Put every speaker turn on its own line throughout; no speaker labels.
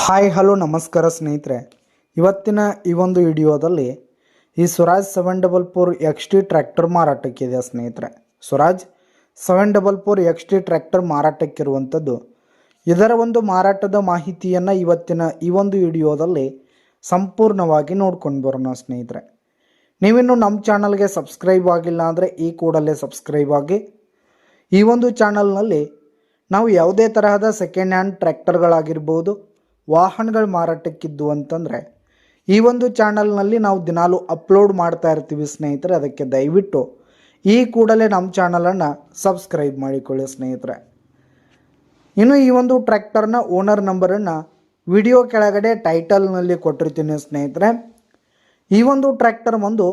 Hi hello ನಮಸ್ಕಾರ ಸ್ನೇಹಿತರೆ, ಇವತ್ತಿನ ಈ ಒಂದು ವಿಡಿಯೋದಲ್ಲಿ ಈ ಸ್ವರಾಜ್ 744 XT ಟ್ರ್ಯಾಕ್ಟರ್ ಮಾರಾಟಕ್ಕಿದೆ ಸ್ನೇಹಿತರೆ. ಸ್ವರಾಜ್ 744 XT ಟ್ರ್ಯಾಕ್ಟರ್ ಮಾರಾಟಕ್ಕಿರುವಂಥದ್ದು. ಇದರ ಒಂದು ಮಾರಾಟದ ಮಾಹಿತಿಯನ್ನು ಇವತ್ತಿನ ಈ ಒಂದು ವಿಡಿಯೋದಲ್ಲಿ ಸಂಪೂರ್ಣವಾಗಿ ನೋಡ್ಕೊಂಡು ಬರೋಣ ಸ್ನೇಹಿತರೆ. ನೀವಿನ್ನು ನಮ್ಮ ಚಾನಲ್ಗೆ ಸಬ್ಸ್ಕ್ರೈಬ್ ಆಗಿಲ್ಲ ಅಂದರೆ ಈ ಕೂಡಲೇ ಸಬ್ಸ್ಕ್ರೈಬ್ ಆಗಿ. ಈ ಒಂದು ಚಾನಲ್ನಲ್ಲಿ ನಾವು ಯಾವುದೇ ತರಹದ ಸೆಕೆಂಡ್ ಹ್ಯಾಂಡ್ ಟ್ರ್ಯಾಕ್ಟರ್ಗಳಾಗಿರ್ಬೋದು, ವಾಹನಗಳು ಮಾರಾಟಕ್ಕಿದ್ದು ಅಂತಂದರೆ ಈ ಒಂದು ಚಾನಲ್ನಲ್ಲಿ ನಾವು ದಿನಾಲು ಅಪ್ಲೋಡ್ ಮಾಡ್ತಾ ಇರ್ತೀವಿ ಸ್ನೇಹಿತರೆ. ಅದಕ್ಕೆ ದಯವಿಟ್ಟು ಈ ಕೂಡಲೇ ನಮ್ಮ ಚಾನಲನ್ನು ಸಬ್ಸ್ಕ್ರೈಬ್ ಮಾಡಿಕೊಳ್ಳಿ ಸ್ನೇಹಿತರೆ. ಇನ್ನು ಈ ಒಂದು ಟ್ರ್ಯಾಕ್ಟರ್ನ ಓನರ್ ನಂಬರನ್ನು ವಿಡಿಯೋ ಕೆಳಗಡೆ ಟೈಟಲ್ನಲ್ಲಿ ಕೊಟ್ಟಿರ್ತೀನಿ ಸ್ನೇಹಿತರೆ. ಈ ಒಂದು ಟ್ರ್ಯಾಕ್ಟರ್ ಒಂದು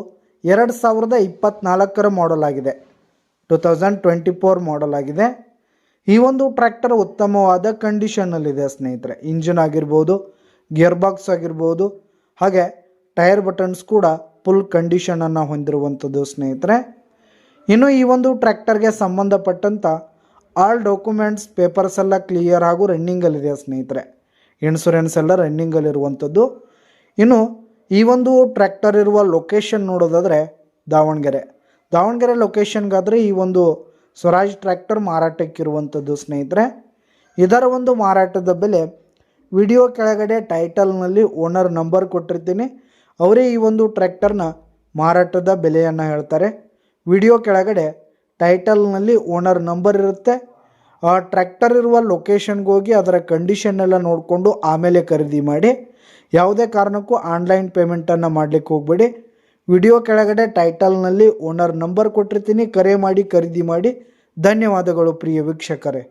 2024 ಮಾಡೆಲ್ ಆಗಿದೆ, 2024 ಮಾಡೆಲ್ ಆಗಿದೆ. ಈ ಒಂದು ಟ್ರ್ಯಾಕ್ಟರ್ ಉತ್ತಮವಾದ ಕಂಡೀಷನ್ನಲ್ಲಿದೆ ಸ್ನೇಹಿತರೆ. ಇಂಜಿನ್ ಆಗಿರ್ಬೋದು, ಗಿಯರ್ ಬಾಕ್ಸ್ ಆಗಿರ್ಬೋದು, ಹಾಗೆ ಟೈರ್ ಬಟನ್ಸ್ ಕೂಡ ಫುಲ್ ಕಂಡೀಷನನ್ನು ಹೊಂದಿರುವಂಥದ್ದು ಸ್ನೇಹಿತರೆ. ಇನ್ನು ಈ ಒಂದು ಟ್ರ್ಯಾಕ್ಟರ್ಗೆ ಸಂಬಂಧಪಟ್ಟಂಥ ಆಲ್ ಡಾಕ್ಯುಮೆಂಟ್ಸ್ ಪೇಪರ್ಸ್ ಎಲ್ಲ ಕ್ಲಿಯರ್ ಹಾಗೂ ರನ್ನಿಂಗಲ್ಲಿದೆ ಸ್ನೇಹಿತರೆ. ಇನ್ಶೂರೆನ್ಸ್ ಎಲ್ಲ ರನ್ನಿಂಗಲ್ಲಿರುವಂಥದ್ದು. ಇನ್ನು ಈ ಒಂದು ಟ್ರ್ಯಾಕ್ಟರ್ ಇರುವ ಲೊಕೇಶನ್ ನೋಡೋದಾದರೆ ದಾವಣಗೆರೆ ಲೊಕೇಶನ್ಗಾದರೆ ಈ ಒಂದು ಸ್ವರಾಜ್ ಟ್ರ್ಯಾಕ್ಟರ್ ಮಾರಾಟಕ್ಕಿರುವಂಥದ್ದು ಸ್ನೇಹಿತರೆ. ಇದರ ಒಂದು ಮಾರಾಟದ ಬೆಲೆ ವಿಡಿಯೋ ಕೆಳಗಡೆ ಟೈಟಲ್ನಲ್ಲಿ ಓನರ್ ನಂಬರ್ ಕೊಟ್ಟಿರ್ತೀನಿ. ಅವರೇ ಈ ಒಂದು ಟ್ರ್ಯಾಕ್ಟರ್ನ ಮಾರಾಟದ ಬೆಲೆಯನ್ನು ಹೇಳ್ತಾರೆ. ವಿಡಿಯೋ ಕೆಳಗಡೆ ಟೈಟಲ್ನಲ್ಲಿ ಓನರ್ ನಂಬರ್ ಇರುತ್ತೆ. ಆ ಟ್ರ್ಯಾಕ್ಟರ್ ಇರುವ ಲೊಕೇಶನ್ಗೆ ಹೋಗಿ ಅದರ ಕಂಡೀಷನ್ ಎಲ್ಲ ನೋಡಿಕೊಂಡು ಆಮೇಲೆ ಖರೀದಿ ಮಾಡಿ. ಯಾವುದೇ ಕಾರಣಕ್ಕೂ ಆನ್ಲೈನ್ ಪೇಮೆಂಟನ್ನು ಮಾಡಲಿಕ್ಕೆ ಹೋಗಬೇಡಿ. ವಿಡಿಯೋ ಕೆಳಗಡೆ ಟೈಟಲ್ನಲ್ಲಿ ಓನರ್ ನಂಬರ್ ಕೊಟ್ಟಿರ್ತೀನಿ, ಕರೆ ಮಾಡಿ ಖರೀದಿ ಮಾಡಿ. ಧನ್ಯವಾದಗಳು ಪ್ರಿಯ ವೀಕ್ಷಕರೇ.